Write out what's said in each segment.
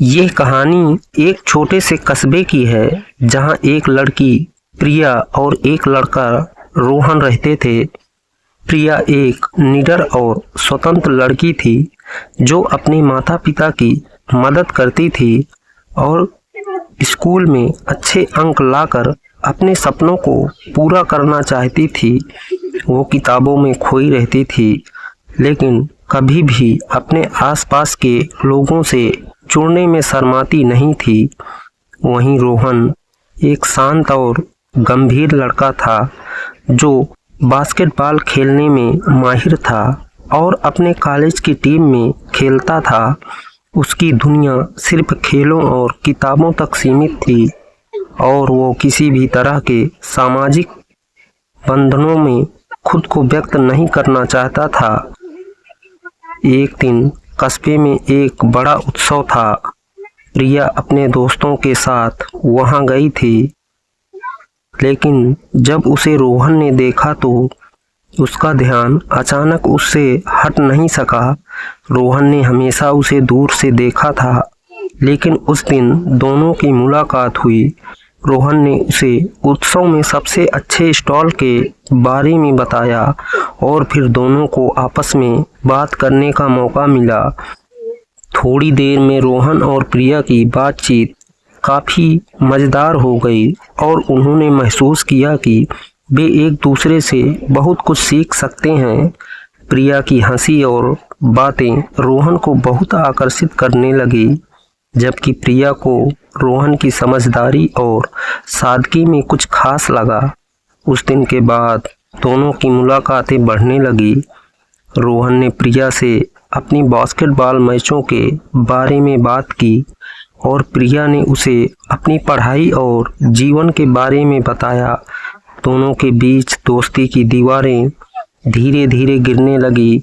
यह कहानी एक छोटे से कस्बे की है जहां एक लड़की प्रिया और एक लड़का रोहन रहते थे। प्रिया एक निडर और स्वतंत्र लड़की थी जो अपने माता पिता की मदद करती थी और स्कूल में अच्छे अंक लाकर अपने सपनों को पूरा करना चाहती थी। वो किताबों में खोई रहती थी लेकिन कभी भी अपने आसपास के लोगों से जुड़ने में शर्माती नहीं थी। वहीं रोहन एक शांत और गंभीर लड़का था जो बास्केटबॉल खेलने में माहिर था और अपने कॉलेज की टीम में खेलता था। उसकी दुनिया सिर्फ खेलों और किताबों तक सीमित थी और वो किसी भी तरह के सामाजिक बंधनों में खुद को व्यक्त नहीं करना चाहता था। एक दिन कस्बे में एक बड़ा उत्सव था। प्रिया अपने दोस्तों के साथ वहां गई थी लेकिन जब उसे रोहन ने देखा तो उसका ध्यान अचानक उससे हट नहीं सका। रोहन ने हमेशा उसे दूर से देखा था लेकिन उस दिन दोनों की मुलाकात हुई। रोहन ने उसे उत्सव में सबसे अच्छे स्टॉल के बारे में बताया और फिर दोनों को आपस में बात करने का मौका मिला। थोड़ी देर में रोहन और प्रिया की बातचीत काफ़ी मज़ेदार हो गई और उन्होंने महसूस किया कि वे एक दूसरे से बहुत कुछ सीख सकते हैं। प्रिया की हंसी और बातें रोहन को बहुत आकर्षित करने लगी जबकि प्रिया को रोहन की समझदारी और सादगी में कुछ खास लगा। उस दिन के बाद दोनों की मुलाकातें बढ़ने लगी। रोहन ने प्रिया से अपनी बास्केटबॉल मैचों के बारे में बात की और प्रिया ने उसे अपनी पढ़ाई और जीवन के बारे में बताया। दोनों के बीच दोस्ती की दीवारें धीरे धीरे गिरने लगी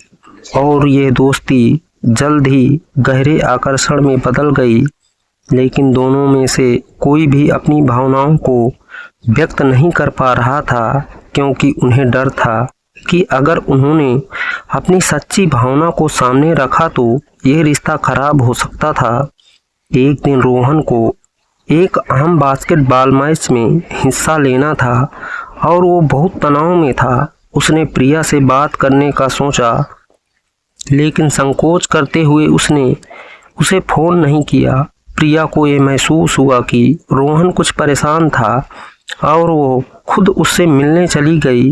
और यह दोस्ती जल्द ही गहरे आकर्षण में बदल गई। लेकिन दोनों में से कोई भी अपनी भावनाओं को व्यक्त नहीं कर पा रहा था क्योंकि उन्हें डर था कि अगर उन्होंने अपनी सच्ची भावना को सामने रखा तो यह रिश्ता खराब हो सकता था। एक दिन रोहन को एक अहम बास्केटबॉल मैच में हिस्सा लेना था और वो बहुत तनाव में था। उसने प्रिया से बात करने का सोचा लेकिन संकोच करते हुए उसने उसे फ़ोन नहीं किया। प्रिया को ये महसूस हुआ कि रोहन कुछ परेशान था और वो खुद उससे मिलने चली गई।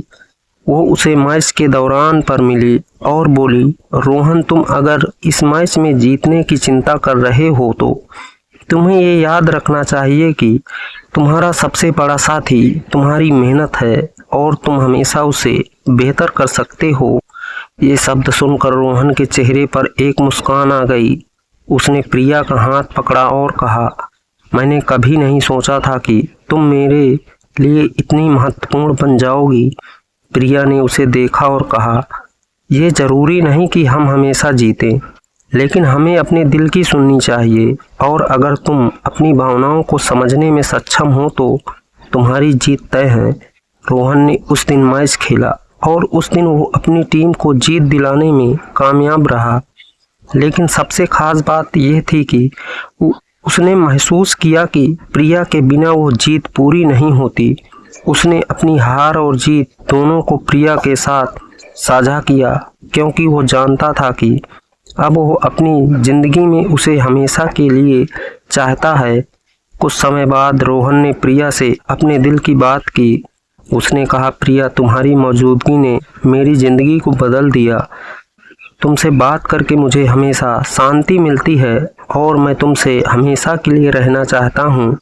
वो उसे मैच के दौरान पर मिली और बोली, रोहन, तुम अगर इस मैच में जीतने की चिंता कर रहे हो तो तुम्हें ये याद रखना चाहिए कि तुम्हारा सबसे बड़ा साथी तुम्हारी मेहनत है और तुम हमेशा उसे बेहतर कर सकते हो। ये शब्द सुनकर रोहन के चेहरे पर एक मुस्कान आ गई। उसने प्रिया का हाथ पकड़ा और कहा, मैंने कभी नहीं सोचा था कि तुम मेरे लिए इतनी महत्वपूर्ण बन जाओगी। प्रिया ने उसे देखा और कहा, यह ज़रूरी नहीं कि हम हमेशा जीतें, लेकिन हमें अपने दिल की सुननी चाहिए और अगर तुम अपनी भावनाओं को समझने में सक्षम हो तो तुम्हारी जीत तय है। रोहन ने उस दिन मैच खेला और उस दिन वो अपनी टीम को जीत दिलाने में कामयाब रहा। लेकिन सबसे खास बात यह थी कि उसने महसूस किया कि प्रिया के बिना वो जीत पूरी नहीं होती। उसने अपनी हार और जीत दोनों को प्रिया के साथ साझा किया क्योंकि वो जानता था कि अब वो अपनी ज़िंदगी में उसे हमेशा के लिए चाहता है। कुछ समय बाद रोहन ने प्रिया से अपने दिल की बात की। उसने कहा, प्रिया, तुम्हारी मौजूदगी ने मेरी ज़िंदगी को बदल दिया। तुमसे बात करके मुझे हमेशा शांति मिलती है और मैं तुमसे हमेशा के लिए रहना चाहता हूँ।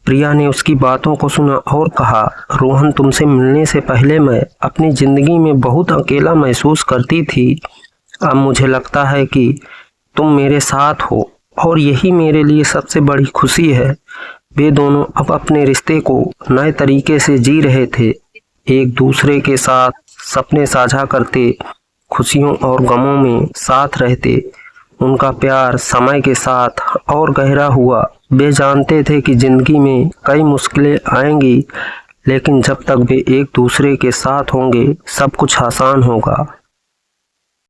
प्रिया ने उसकी बातों को सुना और कहा, रोहन, तुमसे मिलने से पहले मैं अपनी ज़िंदगी में बहुत अकेला महसूस करती थी। अब मुझे लगता है कि तुम मेरे साथ हो और यही मेरे लिए सबसे बड़ी खुशी है। वे दोनों अब अपने रिश्ते को नए तरीके से जी रहे थे, एक दूसरे के साथ सपने साझा करते, खुशियों और गमों में साथ रहते। उनका प्यार समय के साथ और गहरा हुआ। वे जानते थे कि ज़िंदगी में कई मुश्किलें आएंगी लेकिन जब तक वे एक दूसरे के साथ होंगे सब कुछ आसान होगा।